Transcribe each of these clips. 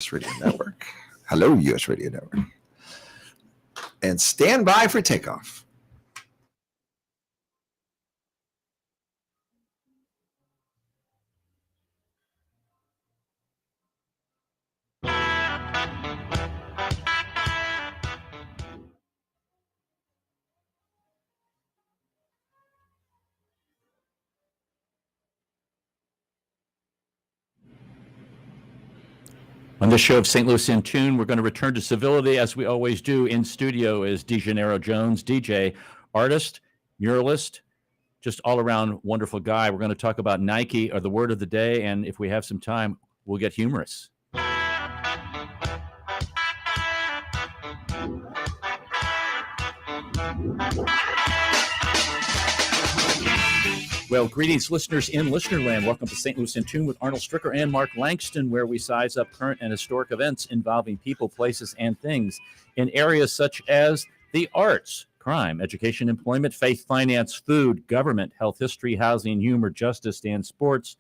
U.S. Radio Network. Hello, U.S. Radio Network. And stand by for takeoff. On this show of St. Louis in Tune, we're going to return to civility as we always do. In studio is DeGennaro Jones, DJ, artist, muralist, just all around wonderful guy. We're going to talk about Nike or the word of the day, and if we have some time, we'll get humorous. Well, greetings, listeners in Listenerland. Welcome to St. Louis in Tune with Arnold Stricker and Mark Langston, where we size up current and historic events involving people, places, and things in areas such as the arts, crime, education, employment, faith, finance, food, government, health, history, housing, humor, justice, and sports.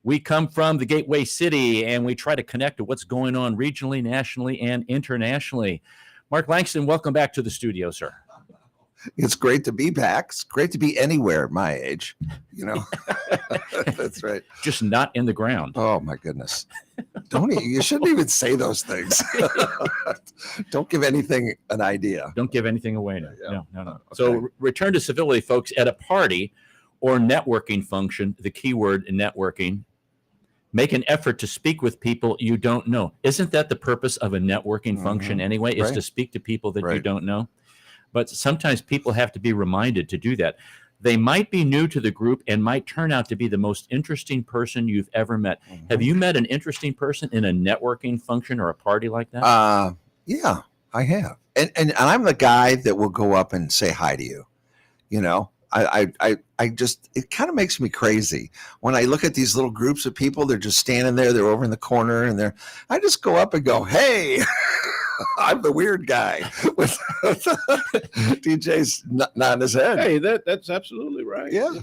We come from the Gateway City, and we try to connect to what's going on regionally, nationally, and internationally. Mark Langston, welcome back to the studio, sir. It's great to be back. It's great to be anywhere at my age, you know. That's right. Just not in the ground. Oh my goodness. You shouldn't even say those things. Don't give anything an idea. Don't give anything away. No. Yeah. No. Okay. So return to civility, folks. At a party or networking function, the keyword in networking, make an effort to speak with people you don't know. Isn't that the purpose of a networking function anyway, is to speak to people that you don't know? But sometimes people have to be reminded to do that. They might be new to the group and might turn out to be the most interesting person you've ever met. Have you met an interesting person in a networking function or a party like that? Yeah, I have. And I'm the guy that will go up and say hi to you. You know, I just, it kind of makes me crazy when I look at these little groups of people. They're just standing there. They're over in the corner and I just go up and go, hey. I'm the weird guy with DJ's nodding his head. Hey, that's absolutely right. Yeah,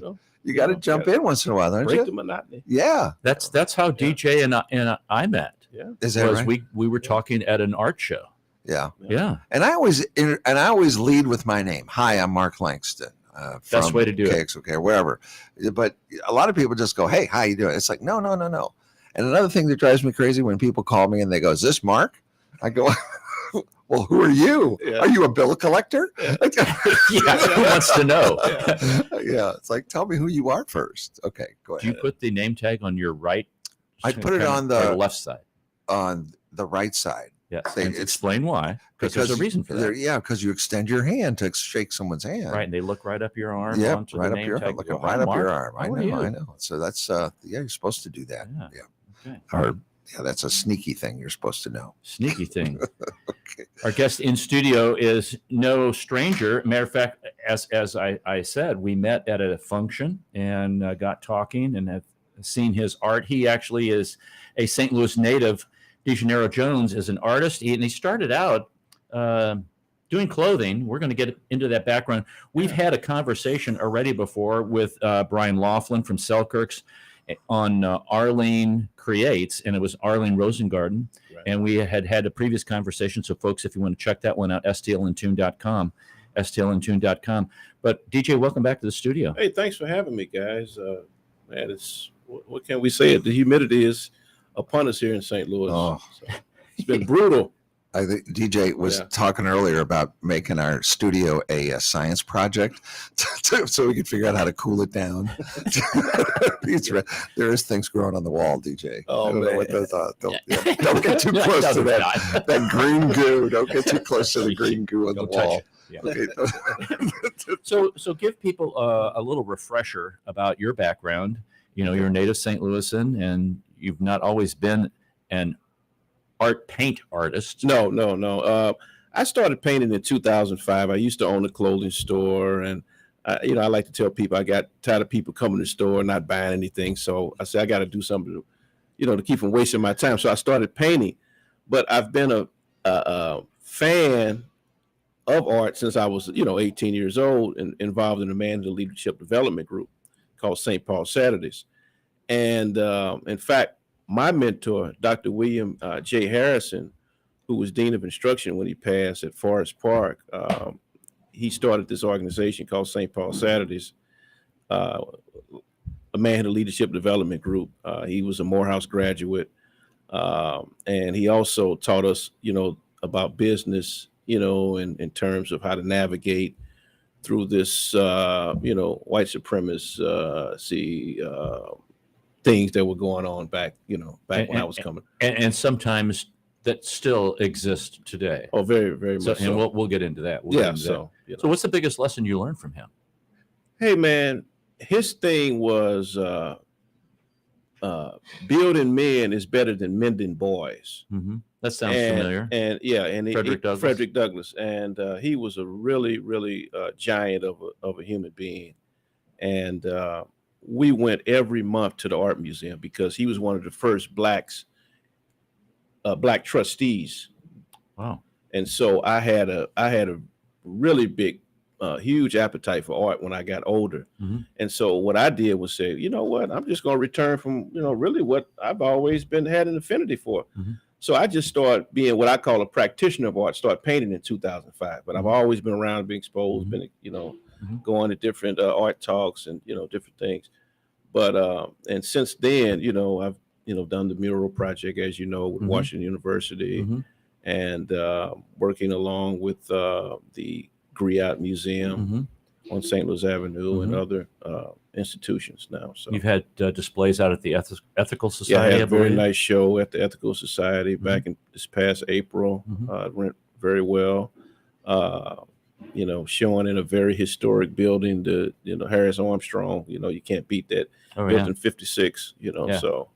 you got to jump in once in a while, don't you? Break the monotony. Yeah, that's how DJ and I met. Yeah, is that right? We were talking at an art show. Yeah. And I always lead with my name. Hi, I'm Mark Langston. Best way to do it. Okay, or wherever. But a lot of people just go, "Hey, how you doing?" It's like, no. And another thing that drives me crazy when people call me and they go, "Is this Mark?" I go, well, who are you? Yeah. Are you a bill collector? Yeah. Who wants to know? Yeah, it's like, tell me who you are first. Okay, go ahead. Do you put the name tag on your right? I put it on the left side. On the right side. Yes. Explain why. Because there's a reason for that. Yeah, because you extend your hand to shake someone's hand. Right, and they look right up your arm. Yeah, onto right the up name your tag. looking right up your arm. I know. So that's you're supposed to do that. Yeah. Okay. Or that's a sneaky thing you're supposed to know. Sneaky thing. Okay. Our guest in studio is no stranger. Matter of fact, as I said, we met at a function and got talking and have seen his art. He actually is a St. Louis native. DeGennaro Jones is an artist, and he started out doing clothing. We're going to get into that background. We've had a conversation already before with Brian Laughlin from Selkirk's on Arlene Creates, and it was Arlene Rosengarten. Right. And we had a previous conversation. So folks, if you want to check that one out, stlintune.com. But DJ, welcome back to the studio. Hey, thanks for having me, guys. Man, what can we say? The humidity is upon us here in St. Louis. Oh. So it's been brutal. I think DJ was talking earlier about making our studio a science project so we could figure out how to cool it down. There is things growing on the wall, DJ. Oh, man. man. What those are. Don't get too close to that green goo. Don't get too close to the green goo on the wall. Yeah. Okay. So give people a little refresher about your background. You know, you're a native St. Louisan, and you've not always been an paint artist. No. I started painting in 2005. I used to own a clothing store, and I like to tell people I got tired of people coming to the store and not buying anything. So I said I got to do something to keep from wasting my time. So I started painting, but I've been a fan of art since I was 18 years old and involved in a manager leadership development group called St. Paul Saturdays. And in fact, my mentor, Dr. William J. Harrison, who was Dean of Instruction when he passed at Forest Park, he started this organization called St. Paul Saturdays, a manhood leadership development group. He was a Morehouse graduate, and he also taught us, about business, in terms of how to navigate through this, white supremacy things that were going on back when I was coming. And sometimes that still exists today. Oh, very, very So, much and so. we'll get into that. So what's the biggest lesson you learned from him? Hey, man, his thing was building men is better than mending boys. Mm-hmm. That sounds familiar. And Frederick Douglass. And he was a really, really giant of a human being. And we went every month to the art museum because he was one of the first black trustees. Wow. And so I had a really big, huge appetite for art when I got older. Mm-hmm. And so what I did was say, you know what, I'm just going to return from, really what I've always had an affinity for. Mm-hmm. So I just started being what I call a practitioner of art, started painting in 2005. But I've always been around, being exposed, been, going to different art talks and, different things. But, and since then, I've, done the mural project, as you know, with Washington University, and working along with the Griot Museum on St. Louis Avenue and other institutions now. So you've had displays out at the Ethical yeah, Society. I had a very nice show at the Ethical Society back in this past April. It went very well. Showing in a very historic building, the Harris Armstrong. You can't beat that. Built in 56. So,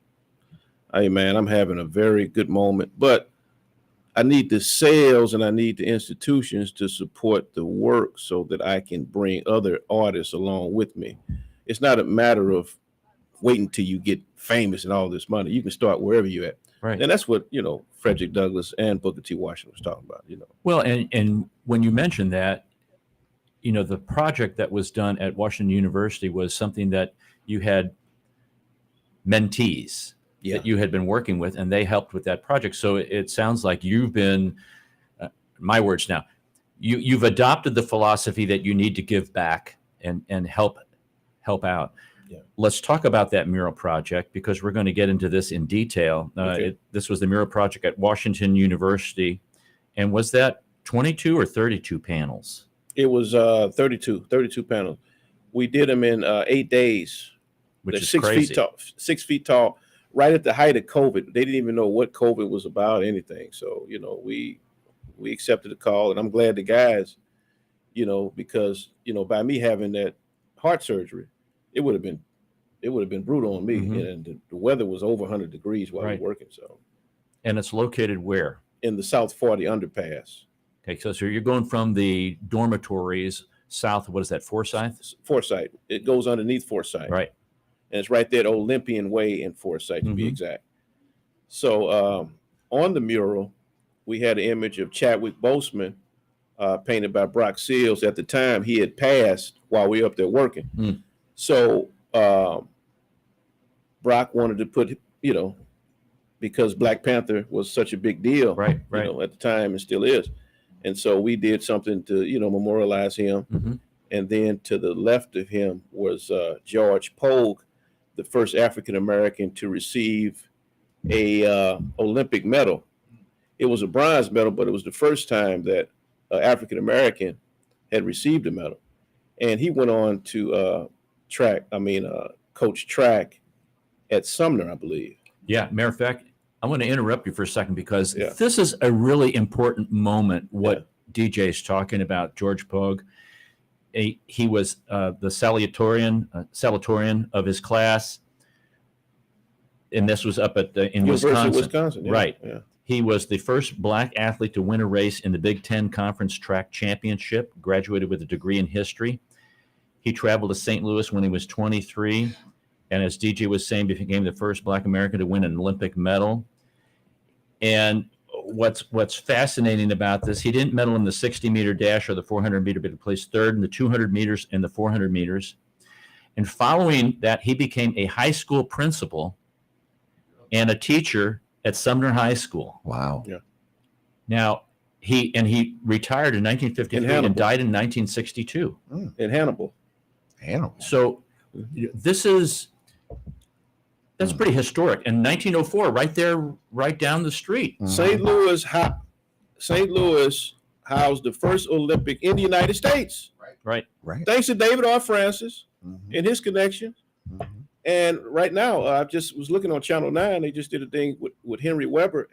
hey man, I'm having a very good moment, but I need the sales and I need the institutions to support the work so that I can bring other artists along with me. It's not a matter of waiting till you get famous and all this money. You can start wherever you're at. Right. And that's what, Frederick Douglass and Booker T. Washington was talking about, Well, and when you mentioned that, the project that was done at Washington University was something that you had mentees that you had been working with, and they helped with that project. So it sounds like you've been, my words now, you've adopted the philosophy that you need to give back and help out. Yeah. Let's talk about that mural project because we're going to get into this in detail. Okay. This was the mural project at Washington University. And was that 22 or 32 panels? It was 32 panels. We did them in 8 days. Which They're is 6 crazy. feet tall, 6 feet tall, right at the height of COVID. They didn't even know what COVID was about, anything. So, we accepted the call, and I'm glad the guys, because, by me having that heart surgery, it would have been brutal on me. And the weather was over 100 degrees while we were working. So, And it's located where? in the South 40 underpass. Okay, so you're going from the dormitories south. What is that, Forsyth? Forsyth. It goes underneath Forsyth. Right. And it's right there at Olympian Way in Forsyth, to be exact. So on the mural, we had an image of Chadwick Boseman, painted by Brock Seals. At the time, he had passed while we were up there working. So Brock wanted to put, because Black Panther was such a big deal, Right. at the time and still is. And so we did something to, memorialize him. And then to the left of him was George Pogue, the first African-American to receive a Olympic medal. It was a bronze medal, but it was the first time that African-American had received a medal. And he went on to coach track at Sumner, I believe. Yeah, matter of fact, I want to interrupt you for a second because Yeah. this is a really important moment, what DJ's talking about, George Pogue. He was the salutatorian of his class, and this was up at in University of Wisconsin. Wisconsin. Yeah. Right. Yeah. He was the first Black athlete to win a race in the Big Ten Conference Track Championship, graduated with a degree in history. He traveled to St. Louis when he was 23, and as DJ was saying, became the first Black American to win an Olympic medal. And what's fascinating about this, he didn't medal in the 60-meter dash or the 400-meter, but he placed third in the 200 meters and the 400 meters. And following that, he became a high school principal and a teacher at Sumner High School. Wow. Now, he retired in 1953 and Hannibal. died in 1962. In Hannibal. Animal. So that's pretty historic. And 1904, right there, right down the street. St. Louis housed the first Olympic in the United States, Right. Right. thanks to David R. Francis Mhm. and his connections. Mhm. And right now, I just was looking on Channel 9. They just did a thing with Harry Weber.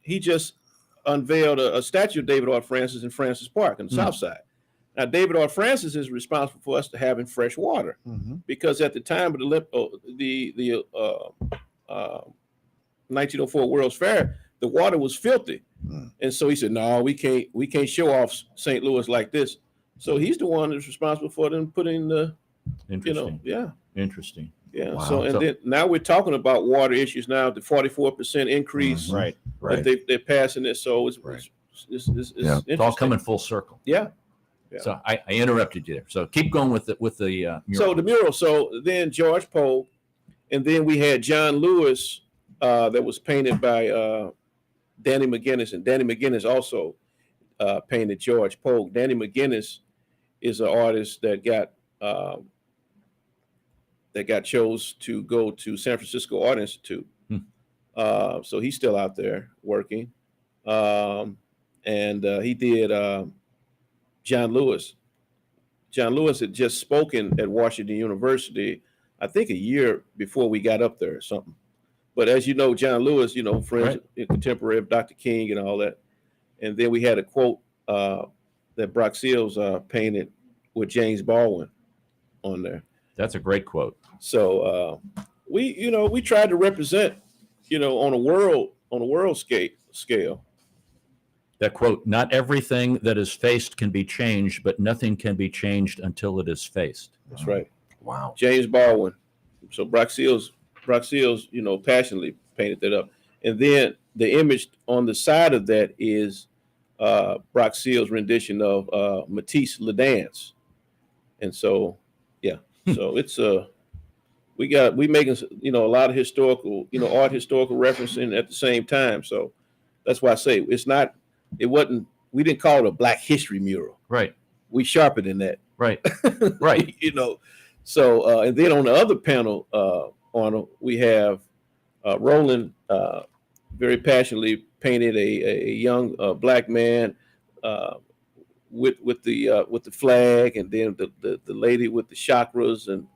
He just unveiled a statue of David R. Francis in Francis Park on the South Side. Now, David R. Francis is responsible for us to having fresh water Mhm. because at the time of the 1904 World's Fair, the water was filthy, and so he said, "No, we can't show off St. Louis like this." So he's the one that's responsible for them putting the, Interesting. Interesting. Wow. So and So- then now we're talking about water issues now. The 44% increase Mhm. Right. Right. that they're passing it. So it's Right. it's Yeah. It's all interesting. coming full circle. Yeah. Yeah. So I interrupted you there. So keep going with the mural. So the mural. So then George Polk, and then we had John Lewis that was painted by Danny McGinnis, and Danny McGinnis also painted George Polk. Danny McGinnis is an artist that got chose to go to San Francisco Art Institute. So he's still out there working, and he did John Lewis. John Lewis had just spoken at Washington University, I think a year before we got up there or something. But as you know, John Lewis, friends, contemporary of Dr. King and all that. And then we had a quote that Brock Seals painted with James Baldwin on there. That's a great quote. So we tried to represent, on a world scale. That quote, not everything that is faced can be changed, but nothing can be changed until it is faced. That's right. Wow. James Baldwin. So Brock Seals, passionately painted that up. And then the image on the side of that is Brock Seals' rendition of Matisse Le Dance. And so, so it's we making a lot of historical, art historical referencing at the same time. So that's why I say we didn't call it a Black History mural. Right. We sharper than that. Right. Right. So and then on the other panel, we have Roland very passionately painted a young Black man with the flag, and then the lady with the chakras, and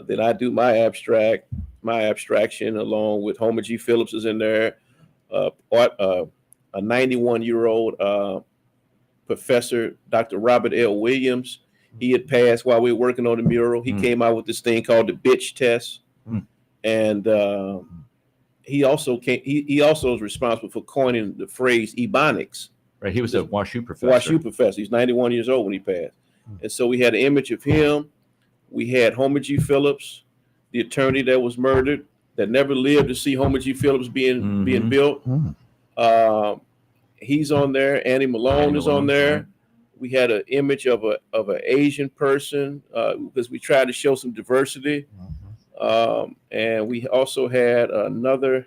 then I do my abstraction along with Homer G. Phillips is in there, a 91-year-old professor, Dr. Robert L. Williams. He had passed while we were working on the mural. He came out with this thing called the bitch test, and he also is responsible for coining the phrase ebonics. Right. He was a WashU professor. He's 91 years old when he passed. And so we had an image of him. We had Homer G. Phillips, the attorney that was murdered, that never lived to see Homer G. Phillips being built. He's on there. Annie Malone is on there. Right. We had an image of an Asian person because we tried to show some diversity. And we also had another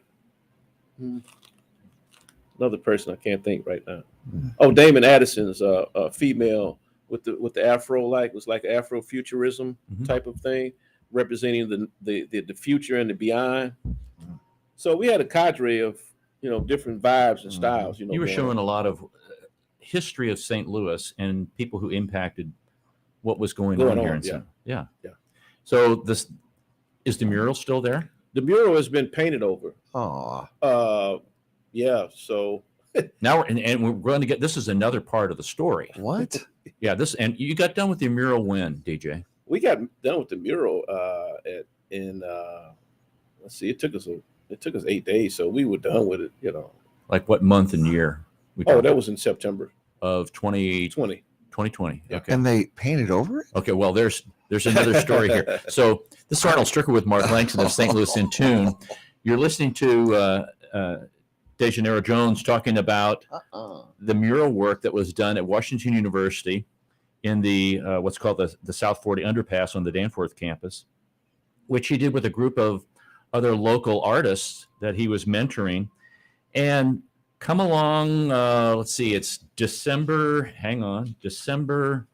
person I can't think right now. Oh, Damon Addison's a female with the afro, was like Afrofuturism type of thing, representing the future and the beyond. So we had a cadre of different vibes and styles. You were showing a lot of history of St. Louis and people who impacted what was going on here. Yeah. So is the mural still there? The mural has been painted over. Oh. Yeah. So Now we're going to get, this is another part of the story. What? Yeah. And you got done with the mural when, DJ? we got done with the mural let's see, it took us 8 days, so we were done with it. Like what month and year? That was in September of 2020. 20. Okay. And they painted over it? Okay. Well, there's another story here. So this is Arnold Stricker with Mark Langston of St. Louis in Tune. You're listening to DeJaneiro Jones talking about the mural work that was done at Washington University in the what's called the South 40 underpass on the Danforth campus, which he did with a group of other local artists that he was mentoring. And come along, let's see, it's December. Hang on, December.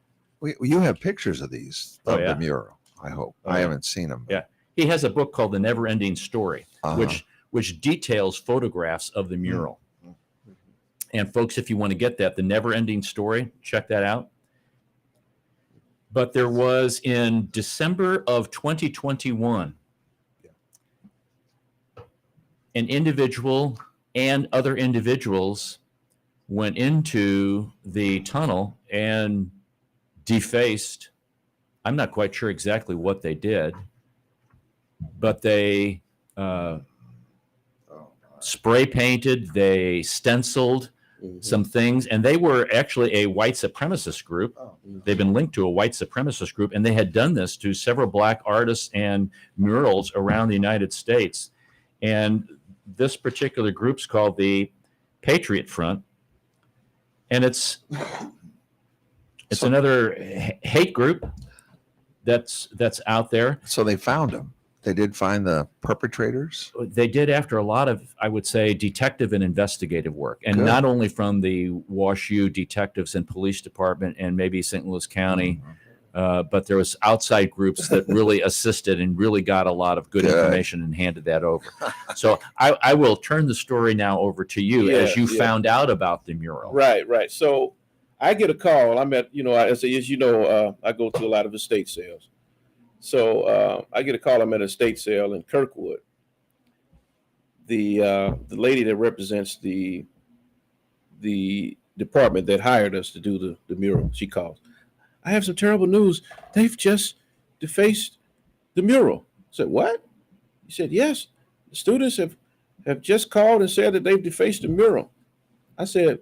You have pictures of these Oh, of yeah. the mural. I hope. Oh, I yeah. haven't seen them. Yeah. He has a book called The Never Ending Story, Uh-huh. which details photographs of the mural. Mm-hmm. And folks, if you want to get that, The Never Ending Story, check that out. But there was in December of 2021, an individual and other individuals went into the tunnel and defaced. I'm not quite sure exactly what they did, but they spray painted, they stenciled some things, and they were actually a white supremacist group. They've been linked to a white supremacist group, and they had done this to several black artists and murals around the United States. And this particular group's called the Patriot Front, and it's So- another hate group that's out there. So they found them. They did find the perpetrators. They did after a lot of, I would say, detective and investigative work, and Good. not only from the WashU detectives and police department and maybe St. Louis County, but there was outside groups that really assisted and really got a lot of good Good. information and handed that over. So I will turn the story now over to you as you found out about the mural. Right. So I get a call. I'm at, as you know, I go to a lot of estate sales. So I get a call. I'm at an estate sale in Kirkwood. The lady that represents the department that hired us to do the mural, she calls. I have some terrible news. They've just defaced the mural. I said, what? He said, yes. The students have just called and said that they've defaced the mural. I said,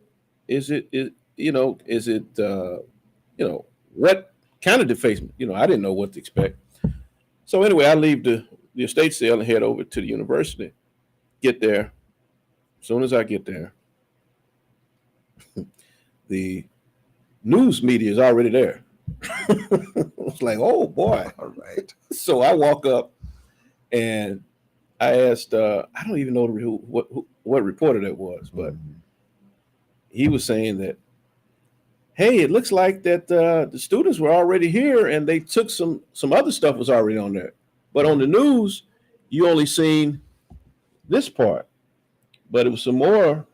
what kind of defacement? I didn't know what to expect. So anyway, I leave the estate sale and head over to the university. Get there. As soon as I get there, the news media is already there. It's like, oh boy. All right. So I walk up and I asked, I don't even know what reporter that was, but he was saying that, hey, it looks like that the students were already here and they took some other stuff was already on there. But on the news, you only seen this part. But it was some more,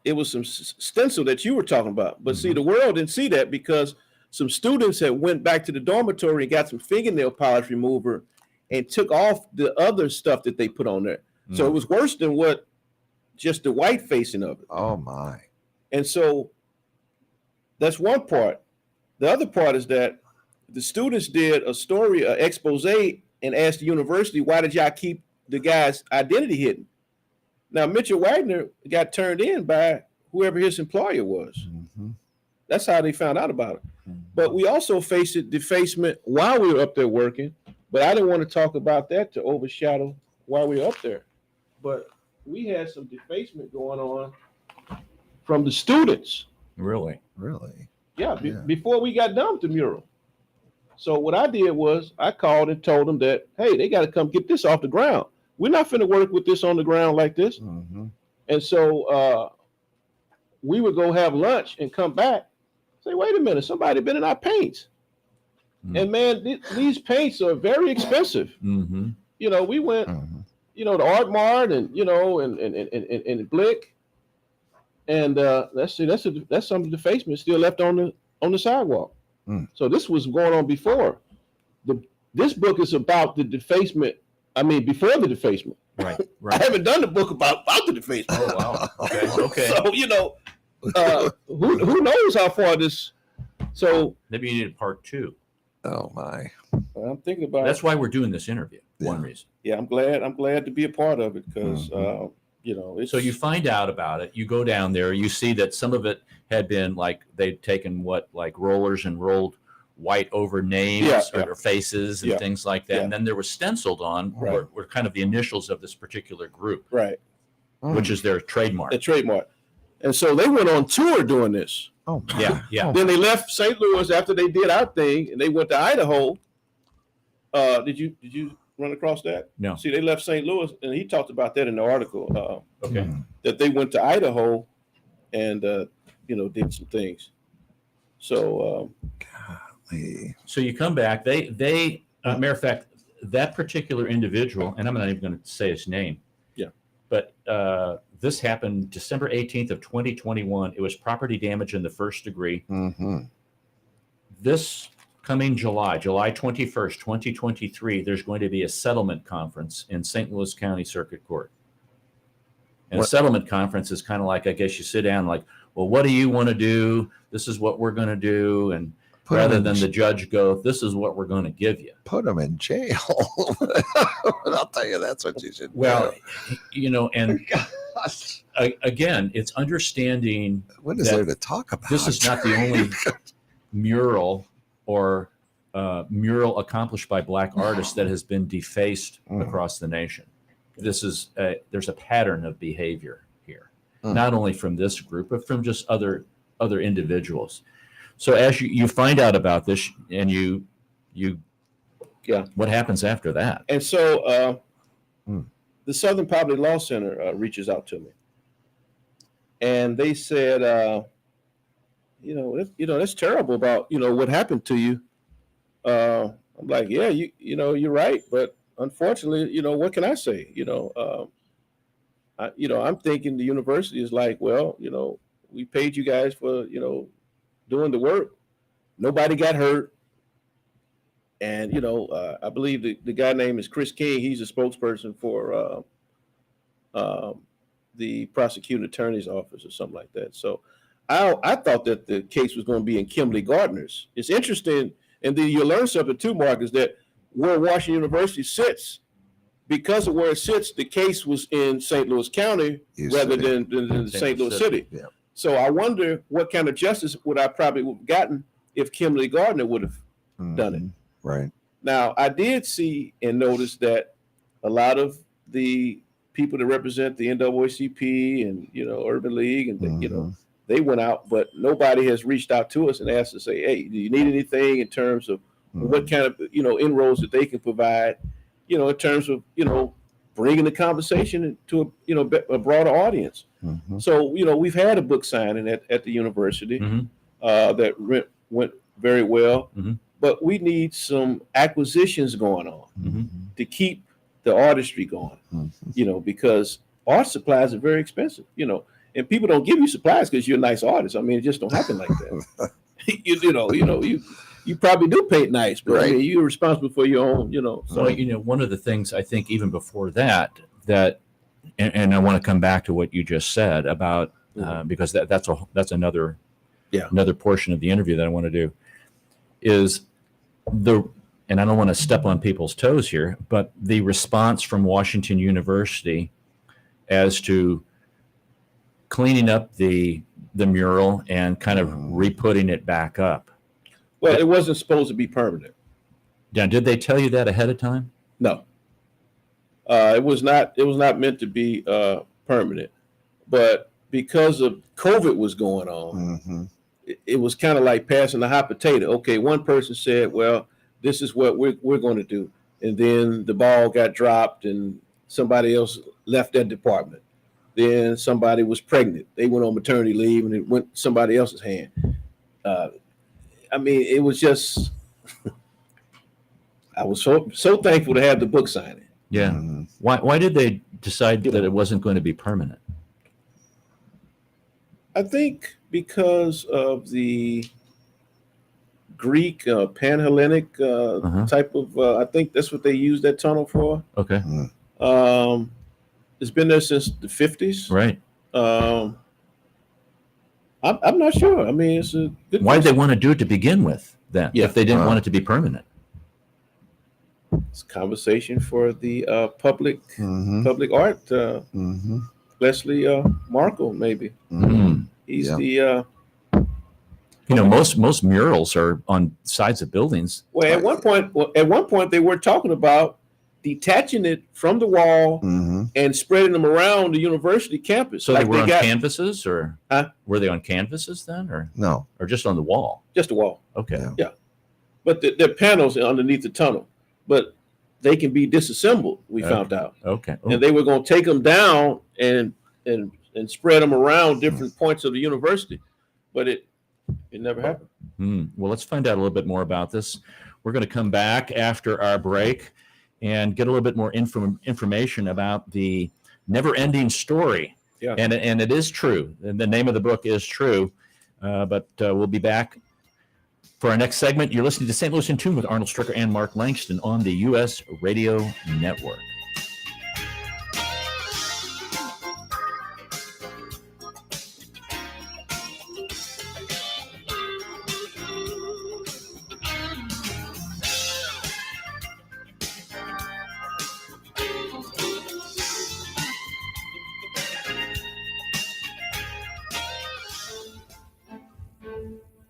it was some stencil that you were talking about. But see, the world didn't see that because some students had went back to the dormitory and got some fingernail polish remover and took off the other stuff that they put on there. So it was worse than what just the white facing of it. Oh my. And so that's one part. The other part is that the students did a story, an expose, and asked the university, why did y'all keep the guy's identity hidden? Now, Mitchell Wagner got turned in by whoever his employer was. Mm-hmm. That's how they found out about it. But we also faced defacement while we were up there working. But I didn't want to talk about that to overshadow while we were up there. But we had some defacement going on from the students. Really? Really? Yeah, Yeah. before we got done with the mural. So what I did was I called and told them that, hey, they got to come get this off the ground. We're not finna work with this on the ground like this. Mm-hmm. And so we would go have lunch and come back, say, wait a minute, somebody been in our paints. And man, these paints are very expensive. Mm-hmm. We went, to Art Mart and, and Blick. And that's some of the defacement still left on the sidewalk. So this was going on before. This book is about the defacement. I mean, before the defacement. Right. I haven't done the book about the defacement. Oh, wow. Okay. So, who knows how far this. So Maybe you need a part two. Oh my. I'm thinking about. That's why we're doing this interview. One reason. Yeah, I'm glad to be a part of it because it's, So you find out about it. You go down there. You see that some of it had been like they'd taken rollers and rolled white over names or faces and things like that. Yeah. And then there was stenciled on were kind of the initials of this particular group, right, which is their trademark. the trademark. And so they went on tour doing this. Oh my. Yeah. Then they left St. Louis after they did our thing, and they went to Idaho. Did you run across that? No. See, they left St. Louis, and he talked about that in the article. Okay. That they went to Idaho, and did some things. So Golly. So you come back. They matter of fact, that particular individual, and I'm not even going to say his name. Yeah. But this happened December 18th of 2021. It was property damage in the first degree. Mm-hmm. This coming July 21st, 2023, there's going to be a settlement conference in St. Louis County Circuit Court. And a settlement conference is kind of like, I guess you sit down like, well, what do you want to do? This is what we're going to do. And rather than the judge go, this is what we're going to give you. Put them in jail. I'll tell you, that's what you should Well, do. and again, it's understanding What is that there to talk about? this is not the only mural or mural accomplished by Black artists that has been defaced across the nation. This is there's a pattern of behavior here, not only from this group, but from just other individuals. So as you find out about this, and you what happens after that? And so the Southern Poverty Law Center reaches out to me, and they said, that's terrible about what happened to you. I'm like, yeah, you're right, but unfortunately, what can I say? I'm thinking the university is like, well, we paid you guys for doing the work. Nobody got hurt. And, I believe the guy name is Chris King. He's a spokesperson for the prosecuting attorney's office or something like that. So I thought that the case was going to be in Kimberly Gardner's. It's interesting. And then you'll learn something too, Mark, is that where Washington University sits, because of where it sits, the case was in St. Louis County rather than St. Louis City. Yeah. So I wonder what kind of justice would I probably have gotten if Kimberly Gardner would have done it. Right. Now, I did see and notice that a lot of the people that represent the NAACP and, Urban League and, they went out, but nobody has reached out to us and asked to say, hey, do you need anything in terms of what kind of, inroads that they can provide, in terms of, bringing the conversation to a broader audience. So, we've had a book signing at the university that went very well, but we need some acquisitions going on to keep the artistry going, because art supplies are very expensive, and people don't give you supplies because you're a nice artist. I mean, it just don't happen like that. You probably do paint nice, but I mean, you're responsible for your own, So one of the things I think even before that, and I want to come back to what you just said about because that's another portion of the interview that I want to do is and I don't want to step on people's toes here, but the response from Washington University as to cleaning up the mural and kind of re-putting it back up. Well, it wasn't supposed to be permanent. Now, did they tell you that ahead of time? No. It was not meant to be permanent, but because of COVID was going on, it was kind of like passing the hot potato. Okay, one person said, well, this is what we're going to do. And then the ball got dropped and somebody else left that department. Then somebody was pregnant. They went on maternity leave and it went somebody else's hand. I mean, it was just, I was so thankful to have the book signing. Yeah. Why did they decide that it wasn't going to be permanent? I think because of the Greek Panhellenic type of, I think that's what they used that tunnel for. Okay. It's been there since the 50s. Right. I'm not sure. I mean, it's a good Why did they want to do it to begin with then, if they didn't want it to be permanent? It's conversation for the public art. Leslie Markle, maybe. He's the. Most murals are on sides of buildings. Well, at one point, they were talking about detaching it from the wall and spreading them around the university campus. So they were on canvases, or were they on canvases then, or no, or just on the wall? Just the wall. Okay. Yeah, but they're panels underneath the tunnel. but they can be disassembled. We found out, Okay. and they were going to take them down and spread them around different points of the university, but it never happened. Well, let's find out a little bit more about this. We're going to come back after our break and get a little bit more information about the never-ending story. Yeah. And it is true. And the name of the book is true. But we'll be back for our next segment. You're listening to St. Louis in Tune with Arnold Stricker and Mark Langston on the U.S. Radio Network.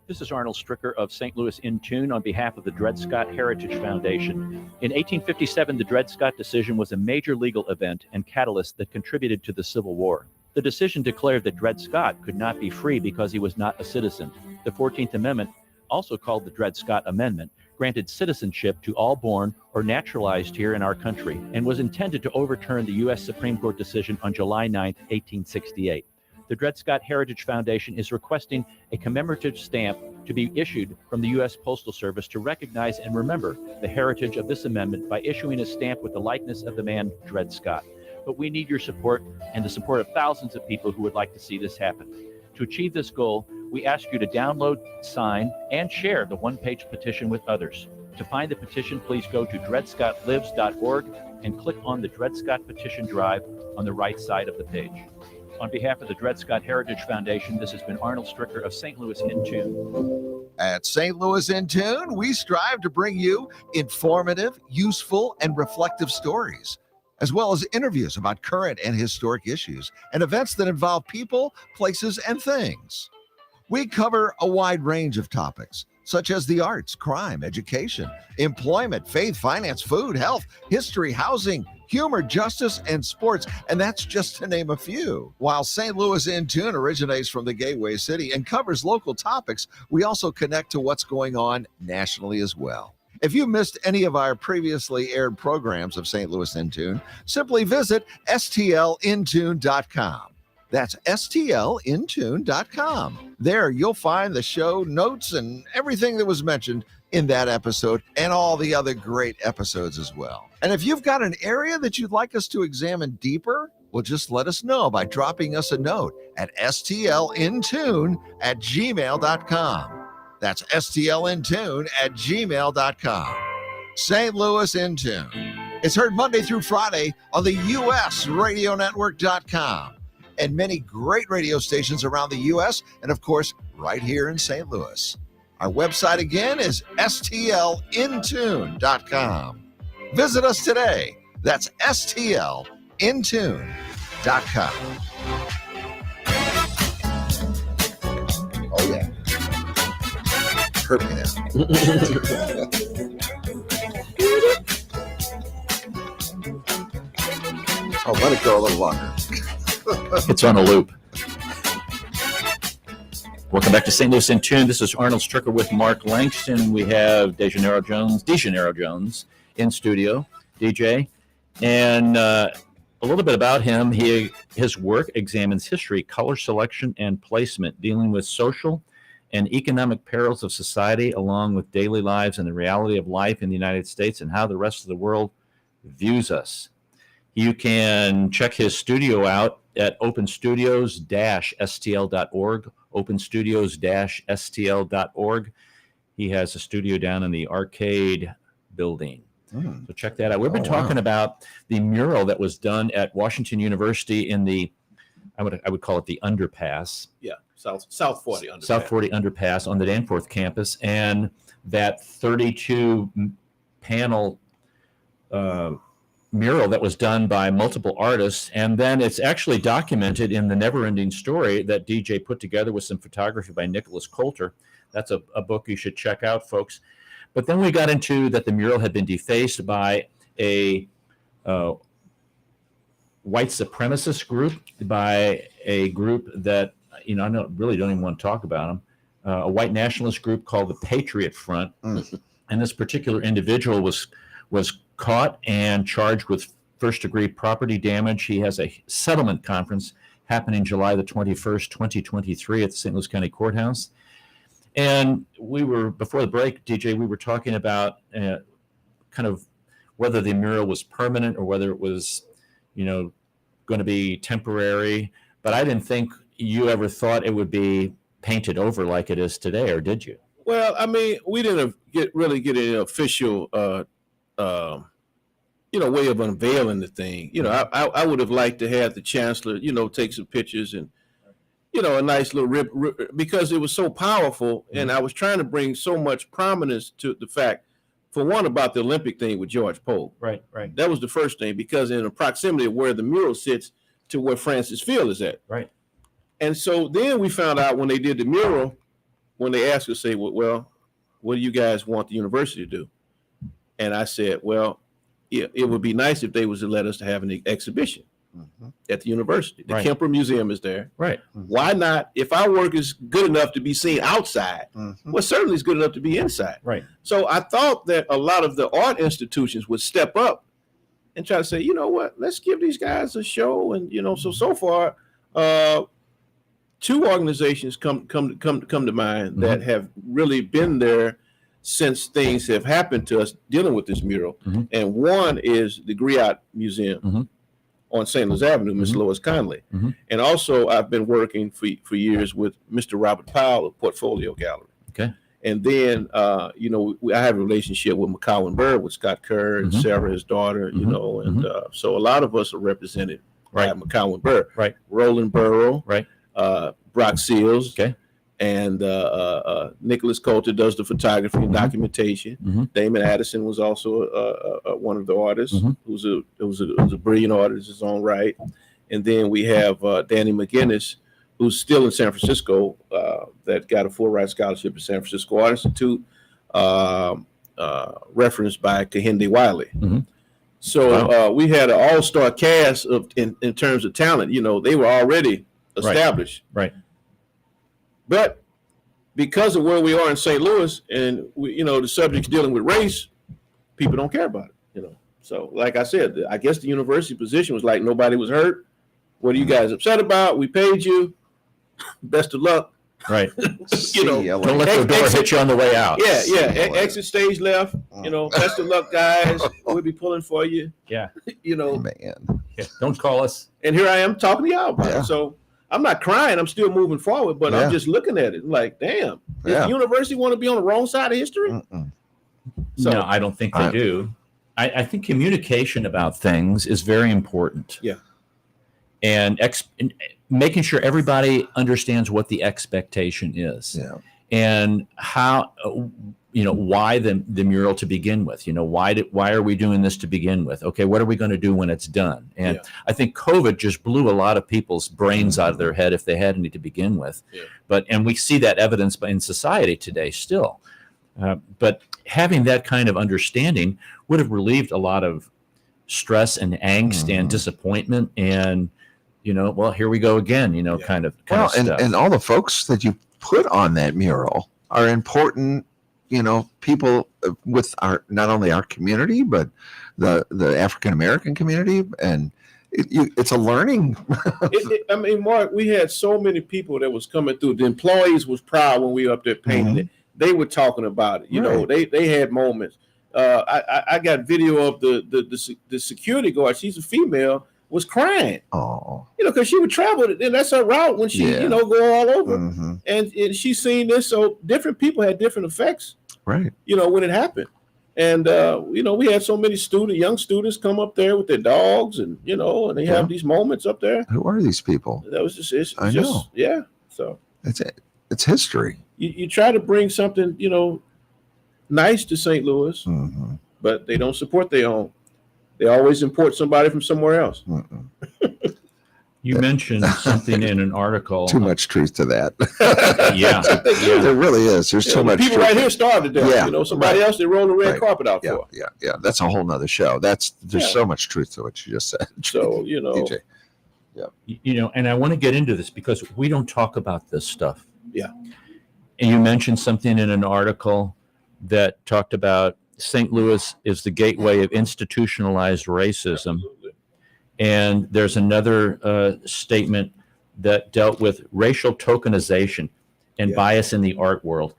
This is Arnold Stricker of St. Louis in Tune on behalf of the Dred Scott Heritage Foundation. In 1857, the Dred Scott decision was a major legal event and catalyst that contributed to the Civil War. The decision declared that Dred Scott could not be free because he was not a citizen. The 14th Amendment, also called the Dred Scott Amendment, granted citizenship to all born or naturalized here in our country and was intended to overturn the U.S. Supreme Court decision on July 9, 1868. The Dred Scott Heritage Foundation is requesting a commemorative stamp to be issued from the U.S. Postal Service to recognize and remember the heritage of this amendment by issuing a stamp with the likeness of the man Dred Scott. But we need your support and the support of thousands of people who would like to see this happen. To achieve this goal, we ask you to download, sign, and share the one-page petition with others. To find the petition, please go to dredscottlives.org and click on the Dred Scott Petition Drive on the right side of the page. On behalf of the Dred Scott Heritage Foundation, this has been Arnold Stricker of St. Louis in Tune. At St. Louis in Tune, we strive to bring you informative, useful, and reflective stories, as well as interviews about current and historic issues and events that involve people, places, and things. We cover a wide range of topics, such as the arts, crime, education, employment, faith, finance, food, health, history, housing, humor, justice, and sports, and that's just to name a few. While St. Louis in Tune originates from the Gateway City and covers local topics, we also connect to what's going on nationally as well. If you missed any of our previously aired programs of St. Louis in Tune, simply visit stlintune.com. That's stlintune.com. There you'll find the show notes and everything that was mentioned in that episode and all the other great episodes as well. And if you've got an area that you'd like us to examine deeper, well, just let us know by dropping us a note at stlintune@gmail.com. That's stlintune@gmail.com. St. Louis in Tune. It's heard Monday through Friday on the USRadioNetwork.com and many great radio stations around the U.S. and, of course, right here in St. Louis. Our website again is stlintune.com. Visit us today. That's stlintune.com. Oh, yeah. Hurt me now. Oh, let it go a little longer. It's on a loop. Welcome back to St. Louis in Tune. This is Arnold Stricker with Mark Langston. We have DeJaneiro Jones in studio, DJ. And a little bit about him. His work examines history, color selection, and placement, dealing with social and economic perils of society, along with daily lives and the reality of life in the United States and how the rest of the world views us. You can check his studio out at openstudios-stl.org, openstudios-stl.org. He has a studio down in the Arcade building. So check that out. We've been talking about the mural that was done at Washington University in the, I would call it the underpass. Yeah, South 40 underpass. South 40 underpass on the Danforth campus, and that 32 panel mural that was done by multiple artists. And then it's actually documented in the Never-Ending Story that DJ put together with some photography by Nicholas Coulter. That's a book you should check out, folks. But then we got into that the mural had been defaced by a white supremacist group, by a group that, I really don't even want to talk about them, a white nationalist group called the Patriot Front. And this particular individual was was caught and charged with first-degree property damage. He has a settlement conference happening July the 21st, 2023 at the St. Louis County Courthouse. And we were, before the break, DJ, we were talking about kind of whether the mural was permanent or whether it was, going to be temporary. But I didn't think you ever thought it would be painted over like it is today, or did you? Well, I mean, we didn't really get an official, way of unveiling the thing. I would have liked to have the chancellor, take some pictures and, a nice little rip, because it was so powerful. And I was trying to bring so much prominence to the fact, for one, about the Olympic thing with George Pope. Right. That was the first thing, because in the proximity of where the mural sits to where Francis Field is at. Right. And so then we found out when they did the mural, when they asked us, say, well, what do you guys want the university to do? And I said, well, yeah, it would be nice if they was to let us to have an exhibition at the university. The Kemper Museum is there. Right. Why not? If our work is good enough to be seen outside, well, certainly it's good enough to be inside. Right. So I thought that a lot of the art institutions would step up and try to say, you know what, let's give these guys a show. And, so far, two organizations come to mind that have really been there since things have happened to us dealing with this mural. And one is the Griot Museum on St. Louis Avenue, Ms. Lois Conley. And also I've been working for years with Mr. Robert Powell of Portfolio Gallery. Okay. And then, I have a relationship with McCowan Bird, with Scott Kerr and Sarah, his daughter, and so a lot of us are represented by McCowan Bird. Right. Roland Burrow. Right. Brock Seals. Okay. And Nicholas Coulter does the photography and documentation. Damon Addison was also one of the artists, who's a brilliant artist in his own right. And then we have Danny McGinnis, who's still in San Francisco, that got a full ride scholarship at San Francisco Art Institute, referenced by Kehinde Wiley. So we had an all-star cast in terms of talent. They were already established. Right. But because of where we are in St. Louis, and the subject's dealing with race, people don't care about it. So like I said, I guess the university position was like, nobody was hurt. What are you guys upset about? We paid you. Best of luck. Right. Don't let the door hit you on the way out. Yeah. Exit stage left. Best of luck, guys. We'll be pulling for you. Yeah. Man. Yeah. Don't call us. And here I am talking to y'all about it. So I'm not crying. I'm still moving forward, but I'm just looking at it like, damn, does the university want to be on the wrong side of history? So, no, I don't think they do. I think communication about things is very important. Yeah. And making sure everybody understands what the expectation is. Yeah. And how, why the mural to begin with? Why are we doing this to begin with? Okay, what are we going to do when it's done? And I think COVID just blew a lot of people's brains out of their head if they had any to begin with. Yeah. And we see that evidence in society today still. But having that kind of understanding would have relieved a lot of stress and angst and disappointment and, well, here we go again, kind of stuff. And all the folks that you put on that mural are important, people with not only our community, but the African-American community. And it's a learning. Mark, we had so many people that was coming through. The employees was proud when we were up there painting it. They were talking about it. They had moments. I got video of the security guard. She's a female. Was crying. Oh. Because she would travel, and that's her route when she, go all over. And she's seen this, so different people had different effects. Right. When it happened. And we had so many young students come up there with their dogs, and and they have these moments up there. Who are these people? That was just I know. Yeah. So it's history. You try to bring something, nice to St. Louis, but they don't support their own. They always import somebody from somewhere else. You mentioned something in an article. Too much truth to that. Yeah. There really is. There's too much people truth. Right here starved to death. Somebody else they roll the red carpet out for. Yeah. That's a whole nother show. There's so much truth to what you just said. So, DJ. And I want to get into this because we don't talk about this stuff. Yeah. And you mentioned something in an article that talked about St. Louis is the gateway of institutionalized racism. Absolutely. And there's another statement that dealt with racial tokenization and Yeah. bias in the art world.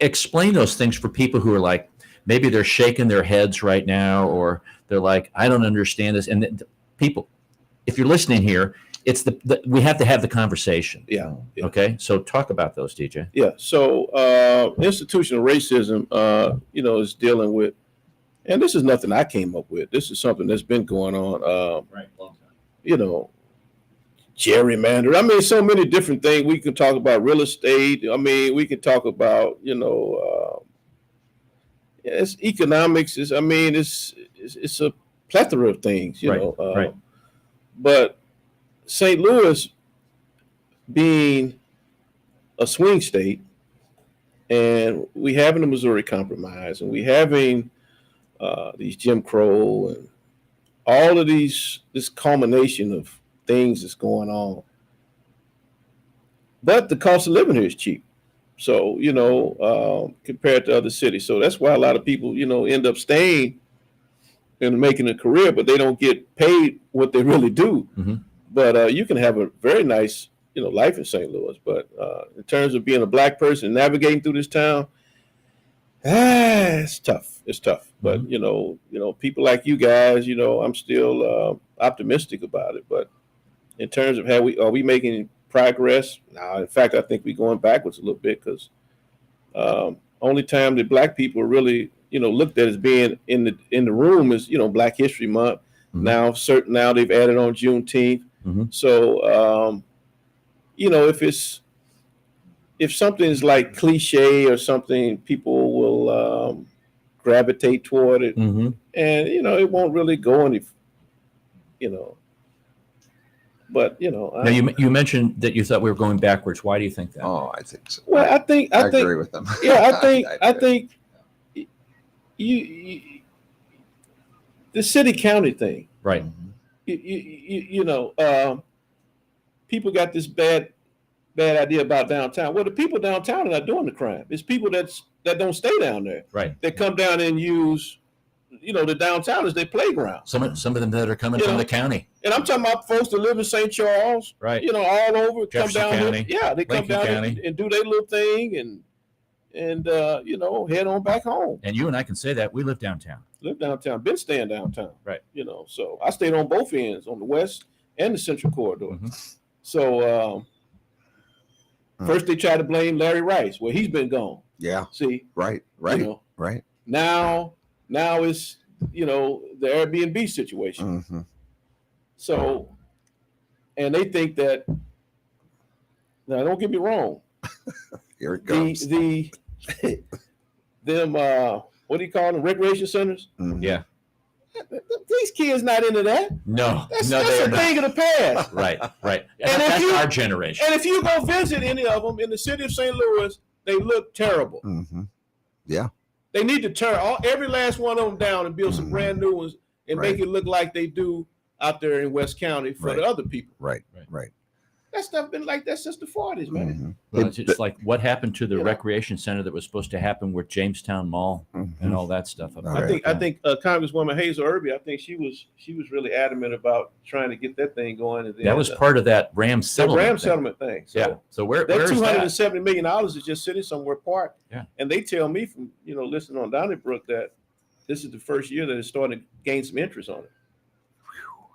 Explain those things for people who are like, maybe they're shaking their heads right now, or they're like, I don't understand this. And people, if you're listening here, it's we have to have the conversation. Yeah. Yeah. Okay. So talk about those, DJ. Yeah. So institutional racism, is dealing with, and this is nothing I came up with. This is something that's been going on. Right. Long time. Gerrymander. I mean, so many different things. We can talk about real estate. I mean, we can talk about, it's economics. It's a plethora of things, Right, know. right. But St. Louis being a swing state, and we having the Missouri Compromise, and we having these Jim Crow and all of this culmination of things that's going on. But the cost of living here is cheap. So, compared to other cities. So that's why a lot of people, end up staying and making a career, but they don't get paid what they really do. Mm-hmm. But you can have a very nice, life in St. Louis. But in terms of being a Black person navigating through this town, it's tough. It's tough. But people like you guys, I'm still optimistic about it. But in terms of are we making progress? Now, in fact, I think we're going backwards a little bit, because only time that Black people are really, looked at as being in the room is, Black History Month. Mm-hmm. Now they've added on Juneteenth. Mm-hmm. So, if something's like cliche or something, people will gravitate toward it, Mm-hmm. and it won't really go any, But Now you mentioned that you thought we were going backwards. Why do you think that? Oh, I think so. Well, I think agree with them. Yeah, I do. think you the city county thing. Right. People got this bad idea about downtown. Well, the people downtown are not doing the crime. It's people that don't stay down there. Right. They come down and use, the downtown as their playground. Some of them that are coming from the county. And I'm talking about folks that live in St. Charles, right? All over, Jefferson come down County, here. Yeah, they come Lincoln down County. and do their little thing and head on back home. And you and I can say that we live downtown. Live downtown, been staying downtown. Right. So I stayed on both ends, on the west and the central corridor. Mm-hmm. So first they tried to blame Larry Rice. Well, he's been gone. Yeah. See? Right. Right. Now it's, the Airbnb situation. Mm-hmm. So, and they think that, now don't get me wrong. Here it comes. Them what do you call them? Recreation centers? Mm-hmm. Yeah. These kids not into that. No. That's they a are not. thing of the past. Right. And And that's if our generation. And if you go visit any of them in the city of St. Louis, they look terrible. Mm-hmm. Yeah. They need to turn every last one of them down and build some brand new ones and make it look like they do out there in West County for the other people. Right. That stuff been like that since the 40s, man. Mm-hmm. Well, it's just like what happened to the recreation center that was supposed to happen with Jamestown Mall and all that stuff. Right. I think Congresswoman Hazel Irby, I think she was really adamant about trying to get that thing going. And then, that was part of that RAM settlement. Settlement thing. So yeah. So where's that that? $270 million is just sitting somewhere parked. Yeah. And they tell me from listening on Donnybrook that this is the first year that it's starting to gain some interest on it.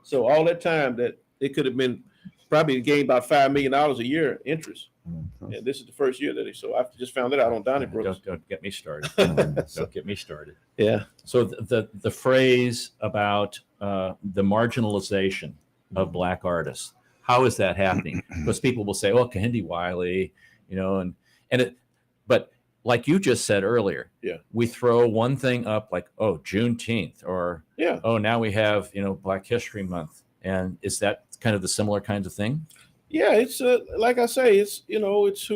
So all that time that it could have been probably gained about $5 million a year interest. Mm-hmm. And this is the first year that so I just found that out on Donnybrook. Don't get me started. Don't get me started. Yeah. So the phrase about the marginalization of Black artists, how is that happening? Because people will say, "Oh, Kehinde Wiley," but like you just said earlier, we throw one thing up like, "Oh, Juneteenth," or "Oh, now we have Black History Month," and is that kind of the similar kinds of thing? Yeah, it's like I say, it's it's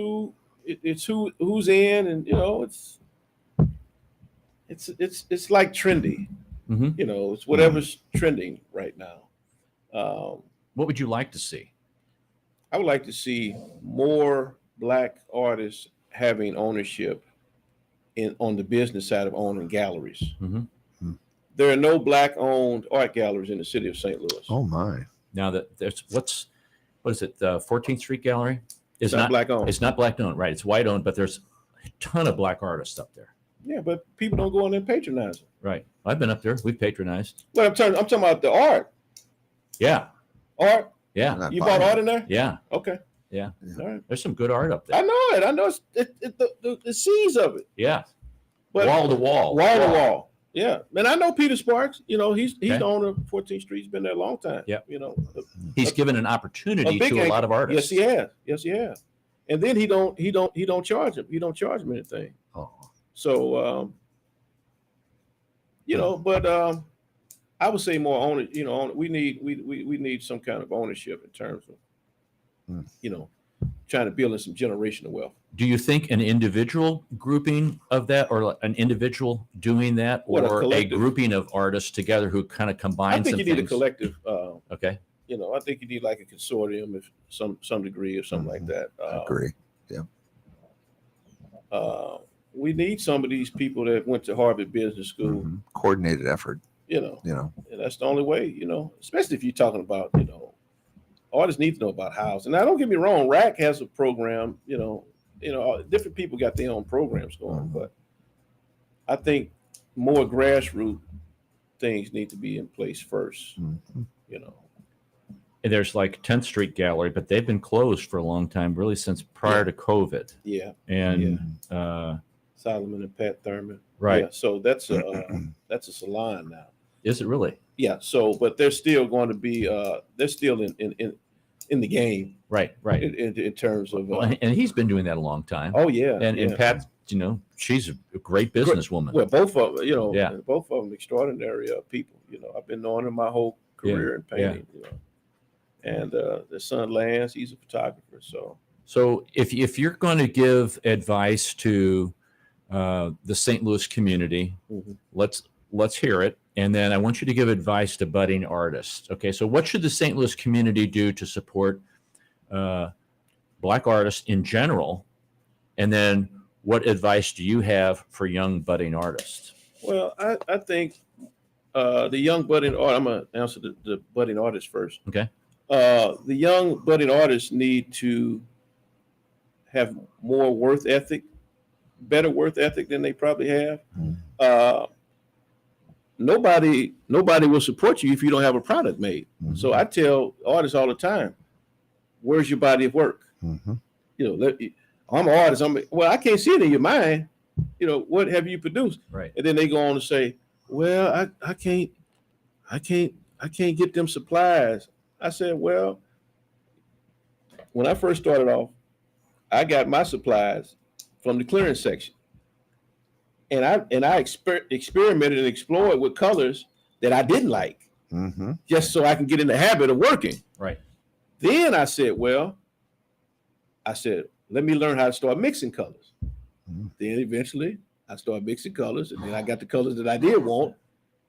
who's in, and it's like trendy. Mm-hmm. It's whatever's trending right now. What would you like to see? I would like to see more Black artists having ownership on the business side of owning galleries. Mhm. There are no Black-owned art galleries in the city of St. Louis. Oh my. Now that there's what is it? The 14th Street Gallery It's not Black-owned. It's not Black-owned, right? It's white-owned, but there's a ton of Black artists up there. Yeah, but people don't go in there and patronize it. Right. I've been up there. We've patronized. But I'm talking about the art. Yeah. Art. Yeah. Not You buying bought it. art in there? Yeah. Okay. Yeah. All right. There's some good art up I there. know it. I know the seeds of it. Yeah. But Wall to wall. Wall to wall. Yeah. And I know Peter Sparks. You know, he's Okay. the owner of 14th Street. He's been there a long time. Yep. You know. He's given an opportunity big to a anchor. lot of artists. Yes, he has. Yes, he has. And then he don't charge him. He don't charge him anything. Oh. So you know, but I would say more own it. You know, we need some kind of ownership in terms of you know, trying to build in some generational wealth. Do you think an individual grouping of that, or an individual doing that, What, a or a collective? grouping of artists together who kind of combine I think some you need a things? collective. Okay. You know, I think you need like a consortium, if some degree or something like that. I agree. We need some of these people that went to Harvard Business School. Mhm. Coordinated effort. You know, You know. and that's the only way. You know, especially if you're talking about, you know, artists need to know about housing. Now, don't get me wrong, RAC has a program. You know, different people got their own programs going, but I think more grassroots things need to be in place first. Mhm. You know, And there's like 10th Street Gallery, but they've been closed for a long time, really since prior to COVID. yeah, And Solomon and Pat Thurman. right. Yeah, so that's a salon now. Is it really? Yeah. So, but they're still going to be they're still in the game Right. Right. in terms of Well, and he's been doing that a long time. oh yeah, and yeah. Pat, you know, she's a great businesswoman. Well, both of them, you know, Yeah. both of them extraordinary people. You know, I've been knowing them my whole career in painting. You know, and their son Lance, he's a photographer. So if you're going to give advice to the St. Louis community, Mhm. let's hear it. And then I want you to give advice to budding artists. Okay, so what should the St. Louis community do to support Black artists in general? And then what advice do you have for young budding artists? Well, I think the young budding art. I'm gonna answer the budding artists first. Okay. The young budding artists need to have more worth ethic, better worth ethic than they probably have. Nobody will support you if you don't have a product made. So I tell artists all the time, where's your body of work? Mhm. You know, I'm an artist. Well, I can't see it in your mind. You know, what have you produced? Right. And then they go on to say, well, I can't get them supplies. I said, well, when I first started off, I got my supplies from the clearance section. And I experimented and explored with colors that I didn't like, Mhm. just so I can get in the habit of working. Right. Then I said, let me learn how to start mixing colors. Then eventually I started mixing colors, and then I got the colors that I did want.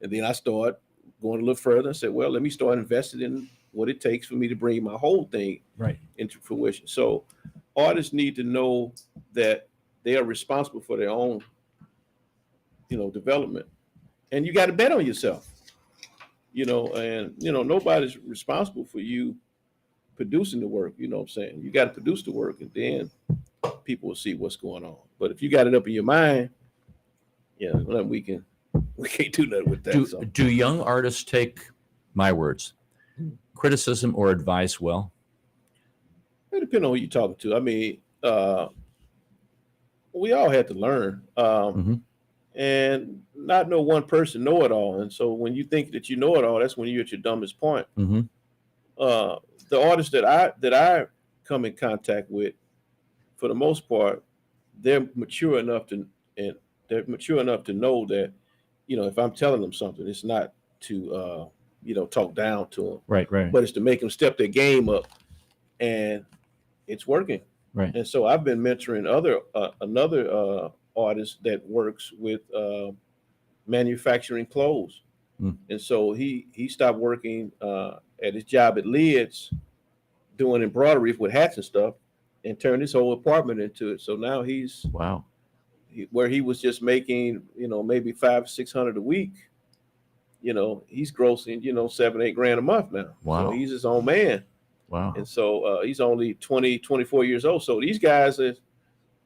And then I started going a little further. I said, well, let me start investing in what it takes for me to bring my whole thing Right. into fruition. So artists need to know that they are responsible for their own, you know, development. And you got to bet on yourself, you know, and, you know, nobody's responsible for you producing the work. You know what I'm saying? You got to produce the work, and then people will see what's going on. But if you got it up in your mind, yeah, well, we can't do nothing with that. Do young artists take, my words, criticism or advice well? It depends on who you're talking to. I mean, we all had to learn, and not no one person know it all. And so when you think that you know it all, that's when you're at your dumbest point. Mm-hmm. The artists that I come in contact with, for the most part, they're mature enough to know that, you know, if I'm telling them something, it's not to you know, talk down to them, Right. Right. but it's to make them step their game up, and it's working. Right. And so I've been mentoring another artist that works with manufacturing clothes. And so he stopped working at his job at Lids doing embroidery with hats and stuff, and turned his whole apartment into it. So now he's Wow. where he was just making, maybe 500-600 a week, he's grossing, 7-8 grand a month now. Wow. So he's his own man. Wow. And so he's only 24 years old. So these guys are,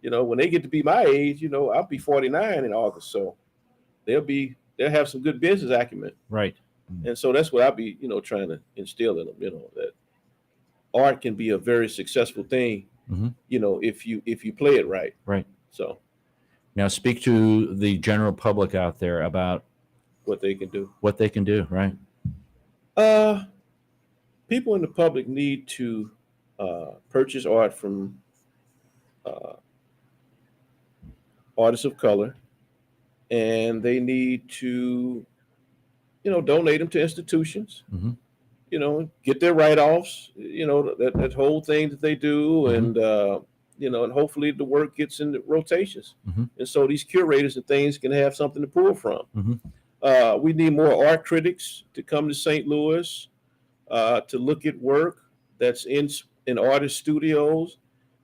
when they get to be my age, I'll be 49 in August. So they'll have some good business acumen. Right. And so that's what I'll be, trying to instill in them, that art can be a very successful thing, Mhm. if you play it right. Right. So Now speak to the general public out there about what they can do. what they can do. Right. People in the public need to purchase art from artists of color, and they need to, donate them to institutions. Mhm. Get their write-offs. That whole thing that they do, Mhm. and hopefully the work gets in the rotations, Mhm. and so these curators and things can have something to pull from. Mhm. We need more art critics to come to St. Louis to look at work that's in artist studios.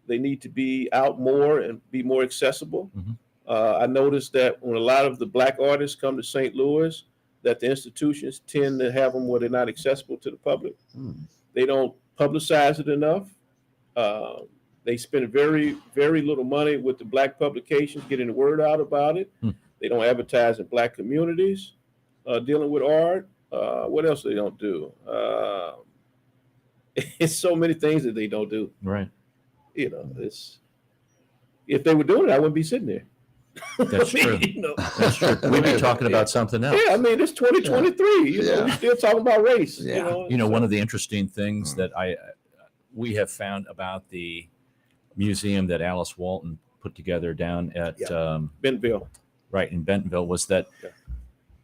They need to be out more and be more accessible. Mhm. I noticed that when a lot of the Black artists come to St. Louis, that the institutions tend to have them where they're not accessible to the public. They don't publicize it enough. They spend very, very little money with the Black publications getting the word out about it. They don't advertise in Black communities dealing with art. What else they don't do? It's so many things that they don't do. Right. It's if they were doing it, I wouldn't be sitting there. That's true. That's true. We'd be talking about something else. Yeah, I mean, it's 2023. We're still talking about race. Yeah. One of the interesting things that we have found about the museum that Alice Walton put together down at Bentonville. right in Bentonville was that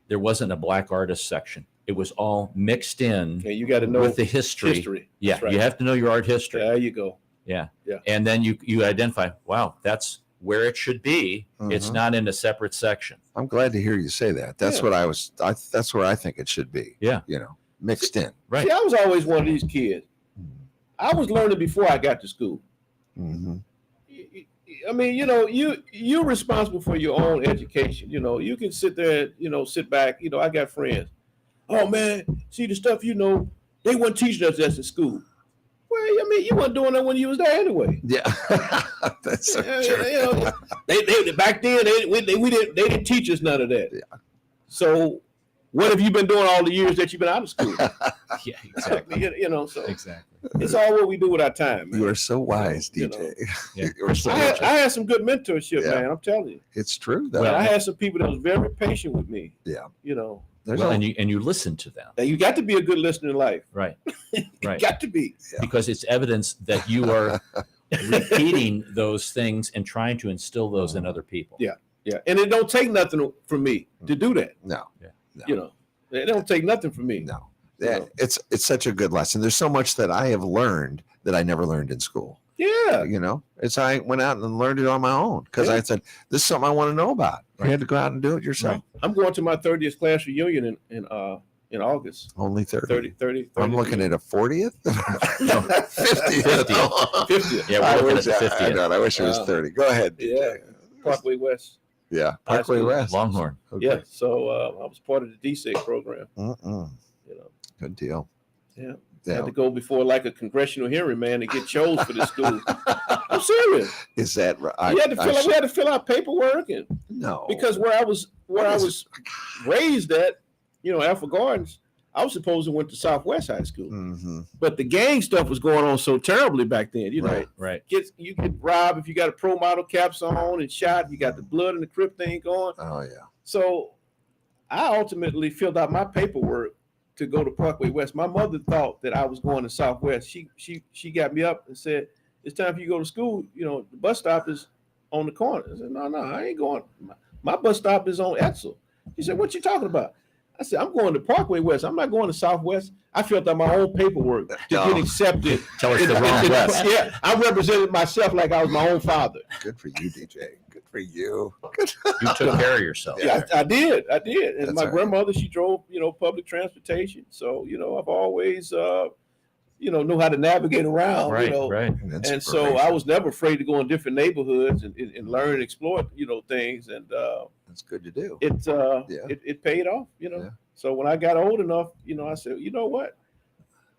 there wasn't a Black artist section. It was all mixed in Okay, you got to know with the history. Yeah, That's right. you have to know your art history. There you go. Yeah. Yeah. And then you identify, wow, that's where it should be. It's Mhm. not in a separate section. I'm glad to hear you say that. That's Yeah. what that's where I think it should be. Yeah. Mixed in. Right. See, I was always one of these kids. I was learning before I got to school. Mm-hmm. I mean, you're responsible for your own education. You can sit there, sit back. I got friends. Oh man, see the stuff they weren't teaching us this in school. Well, I mean, you weren't doing that when you was there anyway. Yeah, that's so true. They back then we didn't teach us none of that. Yeah. So what have you been doing all the years that you've been out of school? Yeah, exactly. So Exactly. it's all what we do with our time, man. You are so wise, You DJ. Yeah. You're so I had some good mentorship, Yeah. man. I'm telling you. It's true though. Well, I had some people that was very patient with me. Yeah. Well, and you listen to them. You got to be a good listener in life. Right. You Right. got to be. Because it's evidence that you are repeating those things and trying to instill those in other people. Yeah. Yeah. And it don't take nothing from me to do that. No. It don't take nothing from me. No. Yeah, it's such a good lesson. There's so much that I have learned that I never learned in school. Yeah. I went out and learned it on my own because I said, this is something I want to know about. You had to go out and do it yourself. I'm going to my 30th class reunion in August. Only 30. 30. I'm looking at a 40th? No, 50th. 50th. Yeah, I we're looking wish, at the I 50th. know, I wish it was 30. Go ahead. Yeah. Parkway West. Yeah. Parkway school. West. Longhorn. Okay. Yeah. So I was part of the DSIG program. Mm-mm. Good deal. Yeah. Yeah. Had to go before like a congressional hearing, man, to get chose for the school. I'm serious. Is that right? We had to fill out paperwork, and No. because where I was raised at, Alpha Gardens, I was supposed to went to Southwest High School, Mm-hmm. but the gang stuff was going on so terribly back then. Right. You get robbed if you got a pro model caps on and shot. You got the blood and the Crip thing going. Oh, yeah. So I ultimately filled out my paperwork to go to Parkway West. My mother thought that I was going to Southwest. She got me up and said, "It's time for you to go to school. The bus stop is on the corner." I said, No, I ain't going. My bus stop is on Etzel. He said, "What you talking about?" I said, "I'm going to Parkway West. I'm not going to Southwest." I filled out my own paperwork to get accepted. Tell us the wrong West. Yeah, I represented myself like I was my own father. Good for you, DJ. Good for you. You took care of yourself. Yeah, I did. And That's my all right. grandmother, she drove, public transportation. So, I've always know how to navigate around, Right, right. And so I was never afraid to go in different neighborhoods and learn and explore, things. And that's good to do. it paid off, Yeah. So when I got old enough, I said, you know what?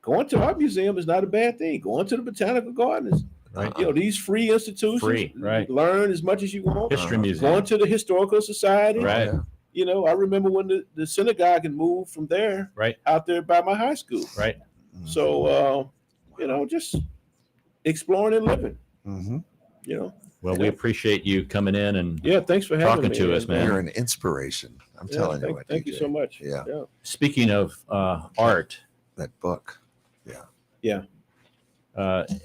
Going to art museum is not a bad thing. Going to the botanical gardens, Right. These free institutions, Free, right. Learn as much as you want. History Uh-huh. museum. Going to the historical society, Right. Yeah. I remember when the synagogue had moved from there, Right. out there by my high school. Right. So, just exploring and living, Mhm. Well, we appreciate you coming in and Yeah, thanks for having Talking me. to us, man. You're an inspiration. I'm telling you what. Thank you DJ. so much. Yeah. speaking of art, That book.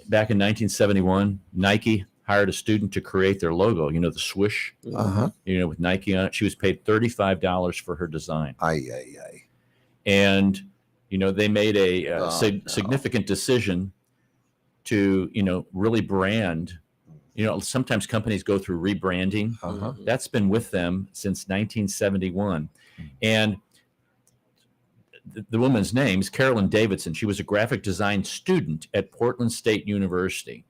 back in 1971, Nike hired a student to create their logo, the swoosh, Uh-huh. with Nike on it. She was paid $35 for her design. Ay. And, they made a Oh, no. significant decision to, really brand. Sometimes companies go through rebranding. Uh-huh. That's been with them since 1971. And the woman's name is Carolyn Davidson. She was a graphic design student at Portland State University.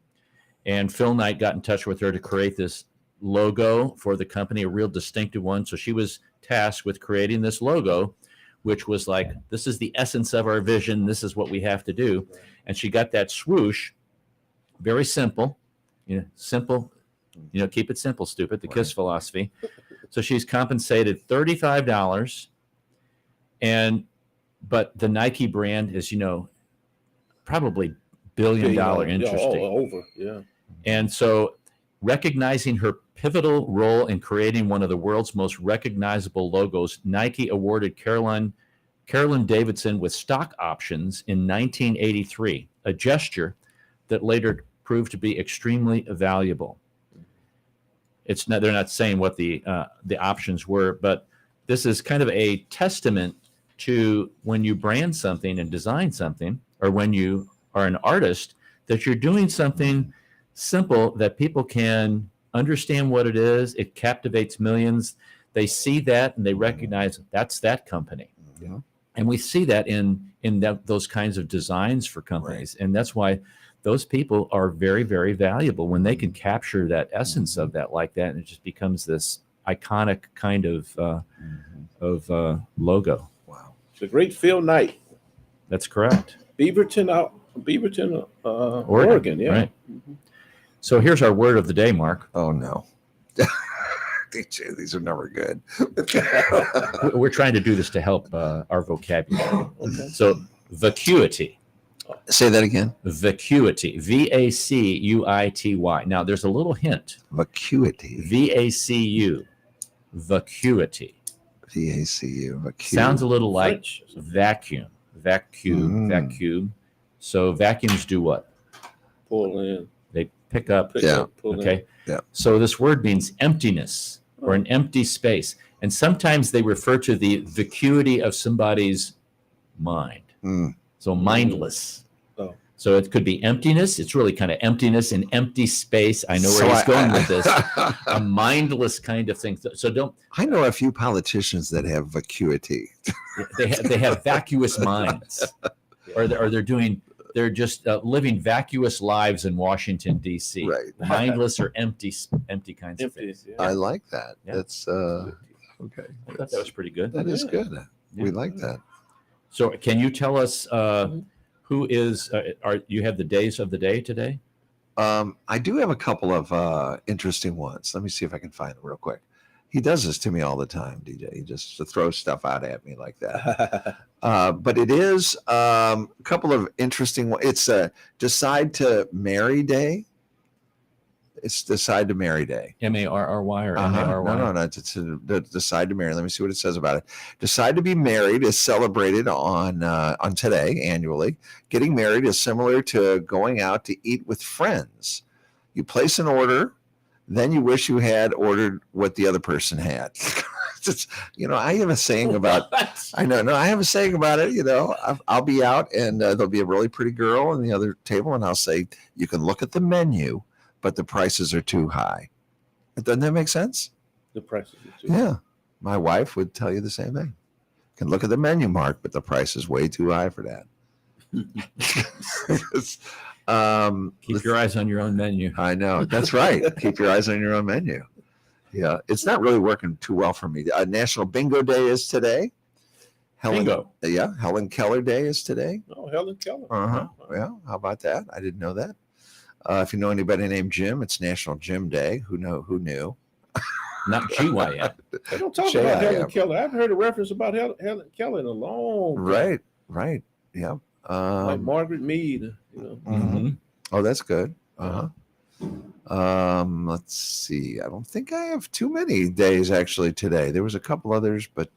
And Phil Knight got in touch with her to create this logo for the company, a real distinctive one. So she was tasked with creating this logo, which was like, this is the essence of our vision. This is what we have to do. And she got that swoosh, very simple, simple, keep it simple, stupid, the KISS philosophy. So she's compensated $35. But the Nike brand is, probably billion-dollar industry. Over, yeah. And so recognizing her pivotal role in creating one of the world's most recognizable logos, Nike awarded Carolyn Davidson with stock options in 1983, a gesture that later proved to be extremely valuable. They're not saying what the options were, but this is kind of a testament to when you brand something and design something, or when you are an artist, that you're doing something simple that people can understand what it is. It captivates millions. They see that and they recognize that's that company. Yeah. And we see that in those kinds of designs for companies. And that's why those people are very, very valuable when they can capture that essence of that like that. And it just becomes this iconic kind of logo. Wow. It's a great Phil Knight, That's correct. Beaverton, Oregon. Yeah. Right. So here's our word of the day, Mark. Oh no. DJ, these are never good. We're trying to do this to help our vocabulary. Okay. So vacuity, Say that again. vacuity, VACUITY. Now there's a little hint. Vacuity. VACU, vacuity. VACU. Vacuity. Sounds a little like French. vacuum, Mm. vacuum. So vacuums do what? Pull in. They pick up. Pick Yeah. up, pull in. Okay. Yeah. So this word means emptiness or an empty space. And sometimes they refer to the vacuity of somebody's mind. Mm. So mindless. Oh. So it could be emptiness. It's really kind of emptiness and empty space. I know where So he's going with this. I A mindless kind of thing. So don't, know a few politicians that have vacuity. they have vacuous minds, or they're just living vacuous lives in Washington, D.C. Right. Mindless or empty kinds of Empty. things. Yeah. I like that. Yeah. That's okay. I thought that was pretty good. That is Yeah. good. We Yeah. like that. So can you tell us who is, you have the days of the day today? I do have a couple of interesting ones. Let me see if I can find them real quick. He does this to me all the time, DJ. He just throws stuff out at me like that. But it is a couple of interesting ones. It's a Decide to Marry Day. It's Decide to Marry Day. Marry or No, Marry? no. It's Decide to Marry. Let me see what it says about it. Decide to be married is celebrated on today annually. Getting married is similar to going out to eat with friends. You place an order, then you wish you had ordered what the other person had. It's, I have a saying about. I know. No, I have a saying about it. I'll be out and there'll be a really pretty girl on the other table, and I'll say, "You can look at the menu, but the prices are too high." Doesn't that make sense? The prices. Yeah. My wife would tell you the same thing. You can look at the menu, Mark, but the price is way too high for that. Keep your eyes on your own menu. I know. That's right. Keep your eyes on your own menu. Yeah. It's not really working too well for me. National Bingo Day is today. Bingo. Yeah. Helen Keller Day is today. Oh, Helen Keller. Uh-huh. Yeah. How about that? I didn't know that. If you know anybody named Jim, it's National Jim Day. Who knew? Not GYM. They don't talk Jay, about I Helen am. Keller. I haven't heard a reference about Helen Keller in a long time. Right. Yeah. Like Margaret Mead, Mhm. Oh, that's good. Uh-huh. Let's see. I don't think I have too many days actually today. There was a couple others, but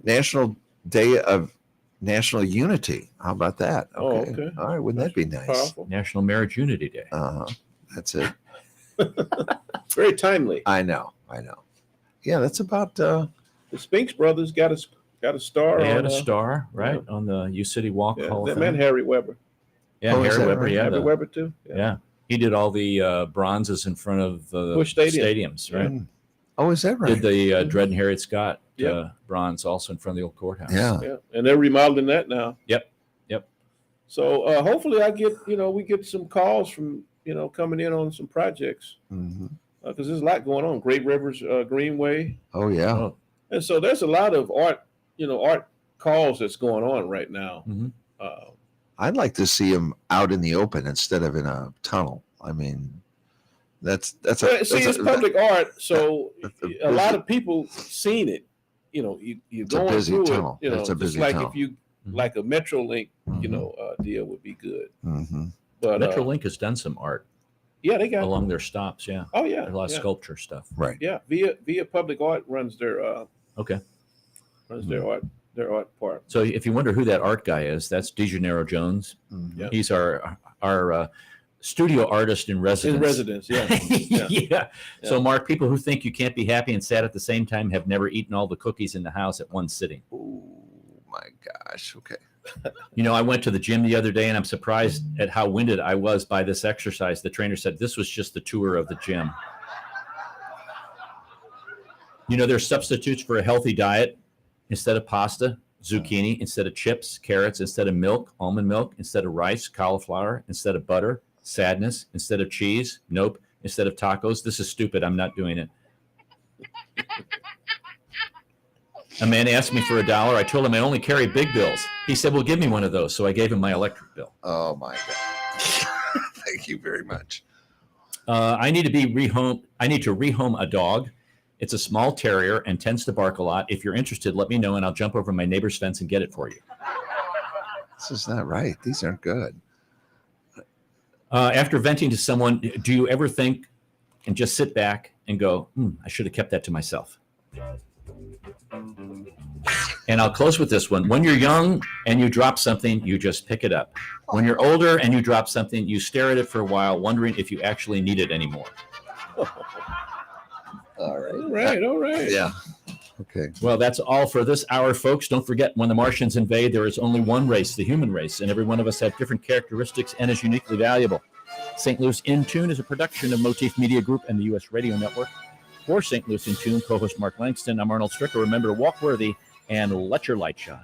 National Day of National Unity. How about that? Oh, okay. All right. Wouldn't that be nice? Powerful. National Marriage Unity Day. Uh-huh. That's it. Very timely. I know. Yeah, that's about The Spinks brothers got a star. They on, had a star, right, on the U City Walk Yeah, Hall of that Fame. man Harry Weber. Yeah, Oh, is Harry that Weber. right? Yeah, Harry Weber too. yeah. He did all the bronzes in front of the Busch Stadium. stadiums, right? Mm. Oh, is that right? Did the Dred and Harriet Scott Yep. bronze also in front of the old courthouse? Yeah. Yeah, and they're remodeling that now. Yep. So hopefully, we get some calls from coming in on some projects Mhm. because there's a lot going on. Great Rivers Greenway, Oh, yeah. Oh, and so there's a lot of art calls that's going on right now. mhm. I'd like to see him out in the open instead of in a tunnel. I mean, that's it's public art, so that's a lot of people seen it. You're It's a going busy through tunnel. it. It's a just busy like tunnel. if you like a MetroLink, deal would be good. Mm-hmm. But Metrolink has done some art yeah, they got. along their stops. Yeah, Oh yeah, a lot of yeah. sculpture stuff. Right. Yeah, via Public Art runs their Okay. their art part. So if you wonder who that art guy is, that's DeGennaro Jones. Mhm. Yeah. He's our studio artist in residence. In residence, yeah. yeah. So, Mark, people who think you can't be happy and sad at the same time have never eaten all the cookies in the house at one sitting. Oh my gosh. Okay. I went to the gym the other day and I'm surprised at how winded I was by this exercise. The trainer said this was just the tour of the gym. There's substitutes for a healthy diet. Instead of pasta, zucchini. Instead of chips, carrots. Instead of milk, almond milk. Instead of rice, cauliflower. Instead of butter, sadness. Instead of cheese, nope. Instead of tacos, this is stupid. I'm not doing it. A man asked me for $1. I told him I only carry big bills. He said, well, give me one of those. So I gave him my electric bill. Oh my God. Thank you very much. I need to rehome a dog. It's a small terrier and tends to bark a lot. If you're interested, let me know and I'll jump over my neighbor's fence and get it for you. This is not right. These aren't good. After venting to someone, do you ever think and just sit back and go, I should have kept that to myself? And I'll close with this one. When you're young and you drop something, you just pick it up. When you're older and you drop something, you stare at it for a while, wondering if you actually need it anymore. All right. All right. Yeah. Okay. Well, that's all for this hour, folks. Don't forget, when the Martians invade, there is only one race, the human race, and every one of us have different characteristics and is uniquely valuable. St. Louis In Tune is a production of Motif Media Group and the U.S. Radio Network. For St. Louis In Tune, co-host Mark Langston, I'm Arnold Stricker. Remember to walk worthy and let your light shine.